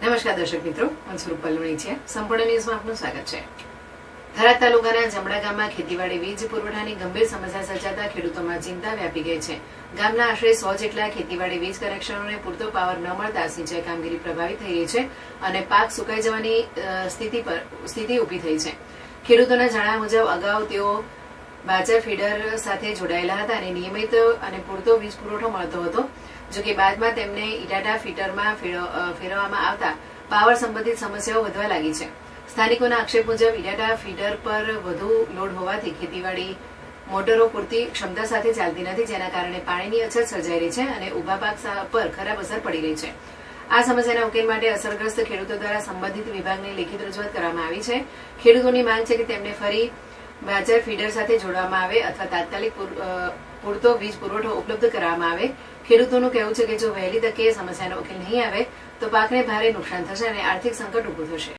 નમસ્કાર દર્શક મિત્રો, હું સ્વરૂપ પલ્લુણી છે. સંપૂર્ણ ન્યૂઝમાં આપનું સ્વાગત છે. થરાદ તાલુકાના જમણા ગામમાં ખેતીવાડી વીજ પુરવઠાની ગંભીર સમસ્યા સર્જાતા ખેડૂતોમાં ચિંતા વ્યાપી ગઈ છે. ગામના આશરે 100 જેટલા ખેતીવાડી વીજ કનેક્શનોને પૂરતો પાવર ન મળતા સિંચાઈ કામગીરી પ્રભાવિત થઈ રહી છે અને પાક સુકાઈ જવાની સ્થિતિ ઊભી થઈ છે. ખેડૂતોના જણાવ્યા મુજબ અગાઉ તેઓ બાજર ફીડર સાથે જોડાયેલા હતા અને નિયમિત અને પૂરતો વીજ પુરવઠો મળતો હતો. જોકે બાદમાં તેમને ઇટાટા ફીડરમાં ફેરવવામાં આવતા પાવર સંબંધિત સમસ્યાઓ વધવા લાગી છે. સ્થાનિકોના આક્ષેપ મુજબ ઇટાટા ફીડર પર વધુ લોડ હોવાથી ખેતીવાડી મોટરો પૂરતી ક્ષમતા સાથે ચાલતી નથી, જેના કારણે પાણીની અછત સર્જાઈ રહી છે અને ઉભા પાક પર ખરાબ અસર પડી રહી છે. આ સમસ્યાના ઉકેલ માટે અસરગ્રસ્ત ખેડૂતો દ્વારા સંબંધિત વિભાગને લેખિત રજૂઆત કરવામાં આવી છે. ખેડૂતોની માંગ છે કે તેમને ફરી બાજર ફીડર સાથે જોડવામાં આવે અથવા તાત્કાલિક પૂરતો વીજ પુરવઠો ઉપલબ્ધ કરાવવામાં આવે. ખેડૂતોનું કહેવું છે કે જો વહેલી તકે સમસ્યાનો ઉકેલ નહીં આવે તો પાકને ભારે નુકસાન થશે અને આર્થિક સંકટ ઉભું થશે.